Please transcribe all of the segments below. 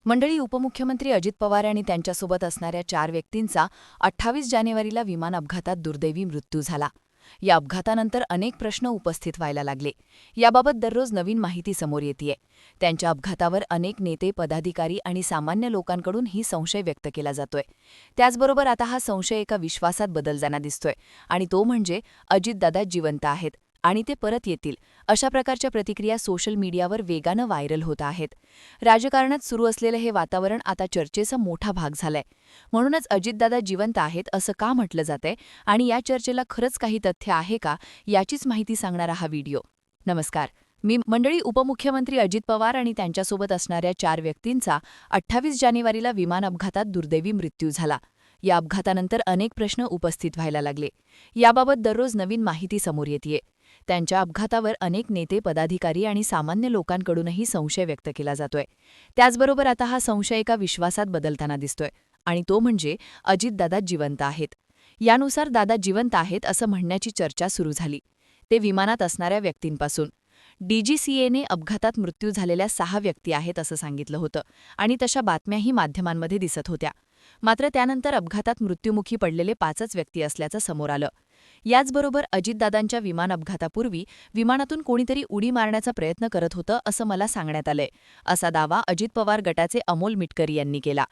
मंडळी, उपमुख्यमंत्री अजित पवार आणि त्यांच्यासोबत असणाऱ्या 4 व्यक्तींचा 28 जानेवारीला विमान अपघातात दुर्दैवी मृत्यू झाला. या अपघातानंतर अनेक प्रश्न उपस्थित व्हायला लागले. याबाबत दररोज नवीन माहिती समोर येतेय. त्यांच्या अपघातावर अनेक नेते, पदाधिकारी आणि सामान्य लोकांकडून ही संशय व्यक्त केला जातोय. त्याचबरोबर आता हा संशय एका विश्वासात बदलताना दिसतोय, आणि तो म्हणजे अजितदादा जिवंत आहेत आणि ते परत येतील, अशा प्रकारच्या प्रतिक्रिया सोशल मीडियावर वेगानं व्हायरल होत आहेत. राजकारणात सुरू असलेलं हे वातावरण आता चर्चेचा मोठा भाग झालंय. म्हणूनच अजितदादा जिवंत आहेत असं का म्हटलं जातंय आणि या चर्चेला खरंच काही तथ्य आहे का, याचीच माहिती सांगणारा हा व्हिडिओ. नमस्कार, मी मंडळी. उपमुख्यमंत्री अजित पवार आणि त्यांच्यासोबत असणाऱ्या 4 व्यक्तींचा 28 जानेवारीला विमान अपघातात दुर्दैवी मृत्यू झाला. या अपघातानंतर अनेक प्रश्न उपस्थित व्हायला लागले. याबाबत दररोज नवीन माहिती समोर येतेय. त्यांच्या अपघातावर अनेक नेते, पदाधिकारी आणि सामान्य लोकांकडूनही संशय व्यक्त केला जातोय. त्याचबरोबर आता हा संशय एका विश्वासात बदलताना दिसतोय, आणि तो म्हणजे अजितदादा जिवंत आहेत. यानुसार दादा जिवंत आहेत असं म्हणण्याची चर्चा सुरू झाली. ते विमानात असणाऱ्या व्यक्तींपासून. डीजीसीएने अपघातात मृत्यू झालेल्या 6 व्यक्ती आहेत असं सांगितलं होतं, आणि तशा बातम्याही माध्यमांमध्ये दिसत होत्या. मात्र त्यानंतर अपघातात मृत्युमुखी पडलेले 5च व्यक्ती असल्याचं समोर आलं. याचबरोबर अजितदादांच्या विमान अपघातापूर्वी विमानातून कोणीतरी उडी मारण्याचा प्रयत्न करत होतं असं मला सांगण्यात आलंय, असा दावा अजित पवार गटाचे अमोल मिटकरी यांनी केला.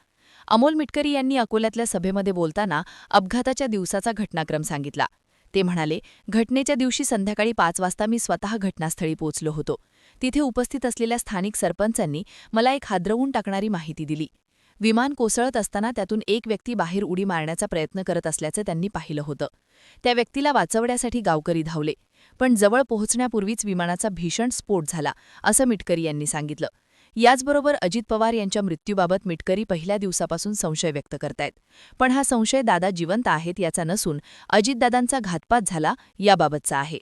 अमोल मिटकरी यांनी अकोल्यातल्या सभेमध्ये बोलताना अपघाताच्या दिवसाचा घटनाक्रम सांगितला. ते म्हणाले, घटनेच्या दिवशी संध्याकाळी 5 वाजता मी स्वतः घटनास्थळी पोहोचलो होतो. तिथे उपस्थित असलेल्या स्थानिक सरपंचांनी मला एक हादरवून टाकणारी माहिती दिली. विमान कोसळत असताना त्यातून एक व्यक्ती बाहेर उडी मारण्याचा प्रयत्न करत असल्याचं त्यांनी पाहिलं होतं. त्या व्यक्तीला वाचवण्यासाठी गावकरी धावले, पण जवळ पोहोचण्यापूर्वीच विमानाचा भीषण स्फोट झाला, असं मिटकरी यांनी सांगितलं. याचबरोबर अजित पवार यांच्या मृत्यूबाबत मिटकरी पहिल्या दिवसापासून संशय व्यक्त करतायत. पण हा संशय दादा जिवंत आहेत याचा नसून अजितदादांचा घातपात झाला याबाबतचा आहे.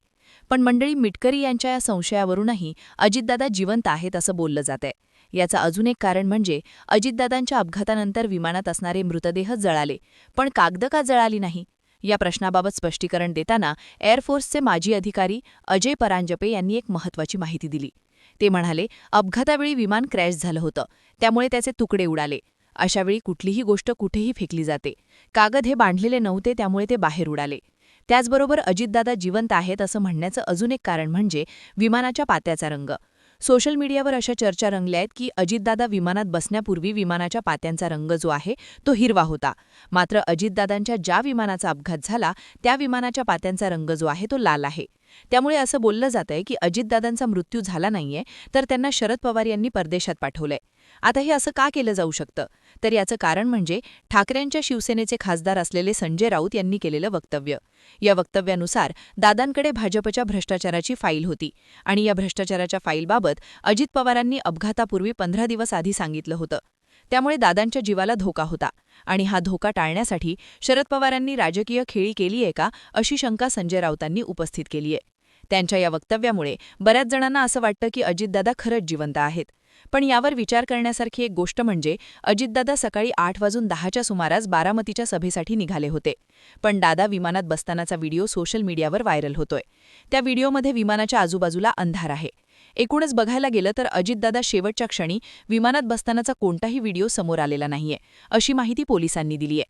पण मंडळी, मिटकरी यांच्या या संशयावरूनही अजितदादा जिवंत आहेत असं बोललं जातंय. याचं अजून एक कारण म्हणजे अजितदादांच्या अपघातानंतर विमानात असणारे मृतदेह जळाले, पण कागदं का जळाली नाही? या प्रश्नाबाबत स्पष्टीकरण देताना एअरफोर्सचे माजी अधिकारी अजय परांजपे यांनी एक महत्त्वाची माहिती दिली. ते म्हणाले, अपघातावेळी विमान क्रॅश झालं होतं, त्यामुळे त्याचे तुकडे उडाले. अशावेळी कुठलीही गोष्ट कुठेही फेकली जाते. कागद हे बांधलेले नव्हते, त्यामुळे ते बाहेर उडाले. त्याचबरोबर अजितदादा जिवंत आहेत असं म्हणण्याचं अजून एक कारण म्हणजे विमानाच्या पात्याचा रंग. सोशल मीडियावर अशा चर्चा रंगल्या आहेत की अजितदादा विमानात बसण्यापूर्वी विमानाच्या पात्यांचा रंग जो आहे तो हिरवा होता. मात्र अजितदादांच्या ज्या विमानाचा अपघात झाला त्या विमानाच्या पात्यांचा रंग जो आहे तो लाल आहे. त्यामुळे असं बोललं जातंय की अजितदादांचा मृत्यू झाला नाहीये, तर त्यांना शरद पवार यांनी परदेशात पाठवलंय. आता हे असं का केलं जाऊ शकतं? तर याचं कारण म्हणजे ठाकरेंच्या शिवसेनेचे खासदार असलेले संजय राऊत यांनी केलेलं वक्तव्य. या वक्तव्यानुसार दादांकडे भाजपच्या भ्रष्टाचाराची फाईल होती, आणि या भ्रष्टाचाराच्या फाईलबाबत अजित पवारांनी अपघातापूर्वी 15 दिवस आधी सांगितलं होतं. त्यामुळे दादांच्या जीवाला धोका होता, आणि हा धोका टाळण्यासाठी शरद पवारांनी राजकीय खेळी केलीये का, अशी शंका संजय राऊतांनी उपस्थित केलीय. त्यांच्या या वक्तव्यामुळे बऱ्याच जणांना असं वाटतं की अजितदादा खरंच जिवंत आहेत. पण यावर विचार करण्यासारखी एक गोष्ट म्हणजे अजितदादा सकाळी 8:10च्या सुमारास बारामतीच्या सभेसाठी निघाले होते. पण दादा विमानात बसतानाचा व्हिडिओ सोशल मीडियावर व्हायरल होतोय. त्या व्हिडिओमध्ये विमानाच्या आजूबाजूला अंधार आहे. एकूणच बघायला गेलं तर अजितदादा शेवटच्या क्षणी विमानात बसतानाचा कोणताही व्हिडिओ समोर आलेला नाहीये, अशी माहिती पोलिसांनी दिलीय.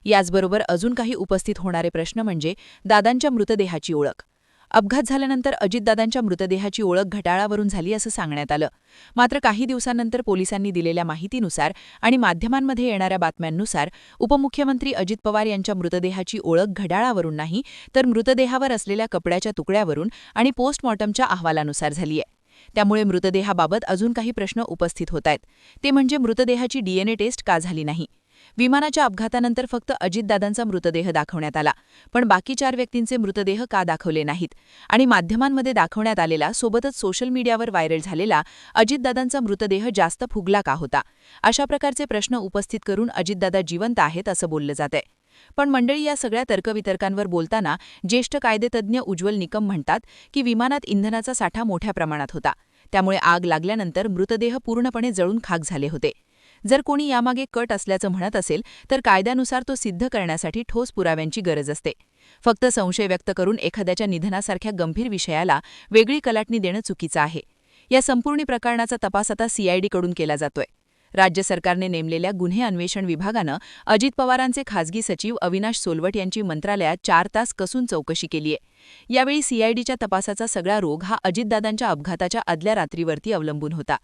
याचबरोबर अजून काही उपस्थित होणारे प्रश्न म्हणजे दादांच्या मृतदेहाची ओळख. अपघात झाल्यानंतर अजितदादांच्या मृतदेहाची ओळख घड्याळावरून झाली असं सांगण्यात आलं. मात्र काही दिवसांनंतर पोलिसांनी दिलेल्या माहितीनुसार आणि माध्यमांमध्ये येणाऱ्या बातम्यांनुसार उपमुख्यमंत्री अजित पवार यांच्या मृतदेहाची ओळख घड्याळावरून नाही, तर मृतदेहावर असलेल्या कपड्याच्या तुकड्यावरून आणि पोस्टमॉर्टमच्या अहवालानुसार झालीय. त्यामुळे मृतदेहाबाबत अजून काही प्रश्न उपस्थित होतायत. ते म्हणजे मृतदेहाची डीएनए टेस्ट का झाली नाही? विमानाच्या अपघातानंतर फक्त अजितदादांचा मृतदेह दाखवण्यात आला, पण बाकी 4 व्यक्तींचे मृतदेह का दाखवले नाहीत? आणि माध्यमांमध्ये दाखवण्यात आलेला, सोबतच सोशल मीडियावर व्हायरल झालेला अजितदादांचा मृतदेह जास्त फुगला का होता? अशा प्रकारचे प्रश्न उपस्थित करून अजितदादा जिवंत आहेत असं बोललं जातंय. पण मंडळी, या सगळ्या तर्कवितर्कांवर बोलताना ज्येष्ठ कायदेतज्ञ उज्ज्वल निकम म्हणतात की विमानात इंधनाचा साठा मोठ्या प्रमाणात होता, त्यामुळे आग लागल्यानंतर मृतदेह पूर्णपणे जळून खाक झाले होते. जर कोणी यामागे कट असल्याचं म्हणत असेल तर कायद्यानुसार तो सिद्ध करण्यासाठी ठोस पुराव्यांची गरज असते. फक्त संशय व्यक्त करून एखाद्याच्या निधनासारख्या गंभीर विषयाला वेगळी कलाटणी देणं चुकीचं आहे. या संपूर्ण प्रकरणाचा तपास आता सीआयडीकडून केला जातोय. राज्य सरकारने नेमलेल्या गुन्हे अन्वेषण विभागानं अजित पवारांचे खासगी सचिव अविनाश सोलवट यांची मंत्रालयात 4 तास कसून चौकशी केलीय. यावेळी सीआयडीच्या तपासाचा सगळा रोग हा अजितदादांच्या अपघाताच्या आदल्या रात्रीवरती अवलंबून होता.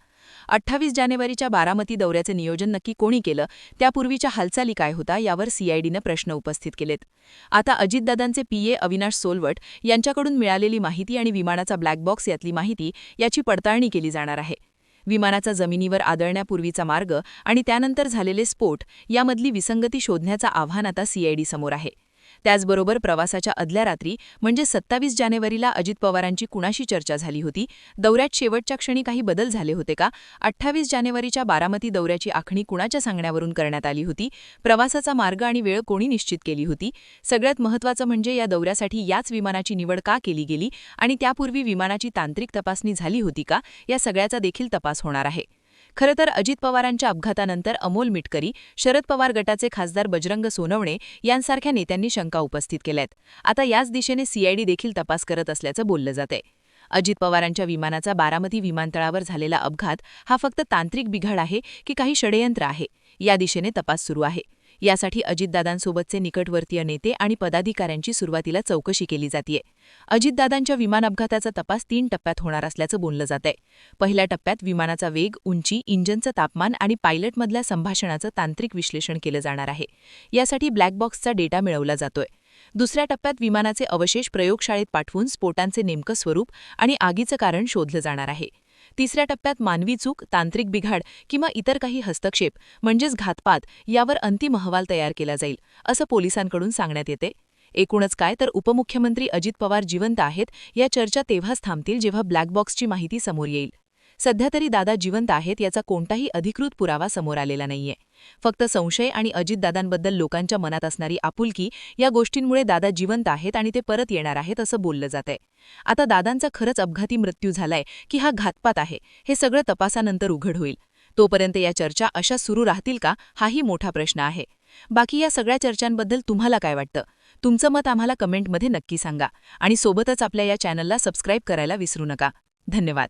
28 जानेवारीच्या बारामती दौऱ्याचे नियोजन नक्की कोणी केलं, त्यापूर्वीच्या हालचाली काय होता, यावर सीआयडीनं प्रश्न उपस्थित केलेत. आता अजितदादांचे पीए अविनाश सोलवट यांच्याकडून मिळालेली माहिती आणि विमानाचा ब्लॅक बॉक्स यातली माहिती याची पडताळणी केली जाणार आहे. विमानाचा जमिनीवर आदळण्यापूर्वीचा मार्ग आणि त्यानंतर झालेले स्फोट यामधली विसंगती शोधण्याचं आव्हान आता सीआयडी समोर आहे. त्याचबरोबर प्रवासाच्या आदल्या रात्री म्हणजे 27 जानेवारीला अजित पवारांची कुणाशी चर्चा झाली होती, दौऱ्यात शेवटच्या क्षणी काही बदल झाले होते का, 28 जानेवारीच्या बारामती दौऱ्याची आखणी कुणाच्या सांगण्यावरून करण्यात आली होती, प्रवासाचा मार्ग आणि वेळ कोणी निश्चित केली होती, सगळ्यात महत्त्वाचं म्हणजे या दौऱ्यासाठी याच विमानाची निवड का केली गेली आणि त्यापूर्वी विमानाची तांत्रिक तपासणी झाली होती का, या सगळ्याचा देखील तपास होणार आहे. खरं तर अजित पवारांच्या अपघातानंतर अमोल मिटकरी, शरद पवार गटाचे खासदार बजरंग सोनवणे यांसारख्या नेत्यांनी शंका उपस्थित केल्यात. आता याच दिशेने सीआयडी देखील तपास करत असल्याचं बोललं जातंय. अजित पवारांच्या विमानाचा बारामती विमानतळावर झालेला अपघात हा फक्त तांत्रिक बिघाड आहे की काही षडयंत्र आहे, या दिशेने तपास सुरू आहे. यासाठी अजितदादांसोबतचे निकटवर्तीय नेते आणि पदाधिकाऱ्यांची सुरुवातीला चौकशी केली जातीये. अजितदादांच्या विमान अपघाताचा तपास 3 टप्प्यात होणार असल्याचं बोललं जातंय. पहिल्या टप्प्यात विमानाचा वेग, उंची, इंजिनचं तापमान आणि पायलटमधल्या संभाषणाचं तांत्रिक विश्लेषण केलं जाणार आहे. यासाठी ब्लॅक बॉक्सचा डेटा मिळवला जातोय. दुसऱ्या टप्प्यात विमानाचे अवशेष प्रयोगशाळेत पाठवून स्फोटांचे नेमकं स्वरूप आणि आगीचं कारण शोधलं जाणार आहे. तिसऱ्या टप्प्यात मानवी चूक, तांत्रिक बिघाड किंवा इतर काही हस्तक्षेप म्हणजेच घातपात यावर अंतिम अहवाल तयार केला जाईल, असं पोलिसांकडून सांगण्यात येते. एकूणच काय तर उपमुख्यमंत्री अजित पवार जिवंत आहेत या चर्चा तेव्हाच थांबतील जेव्हा ब्लॅक बॉक्सची माहिती समोर येईल. सध्या तरी दादा जिवंत आहेत याचा कोणताही अधिकृत पुरावा समोर आलेला नाहीये. फक्त संशय आणि अजितदादांबद्दल लोकांच्या मनात असणारी आपुलकी या गोष्टींमुळे दादा जिवंत आहेत आणि ते परत येणार आहेत असं बोललं जातंय. आता दादांचा खरंच अपघाती मृत्यू झालाय की हा घातपात आहे, हे सगळं तपासानंतर उघड होईल. तोपर्यंत या चर्चा अशा सुरू राहतील का, हाही मोठा प्रश्न आहे. बाकी या सगळ्या चर्चांबद्दल तुम्हाला काय वाटतं? तुमचं मत आम्हाला कमेंटमध्ये नक्की सांगा आणि सोबतच आपल्या या चॅनलला सबस्क्राईब करायला विसरू नका. धन्यवाद.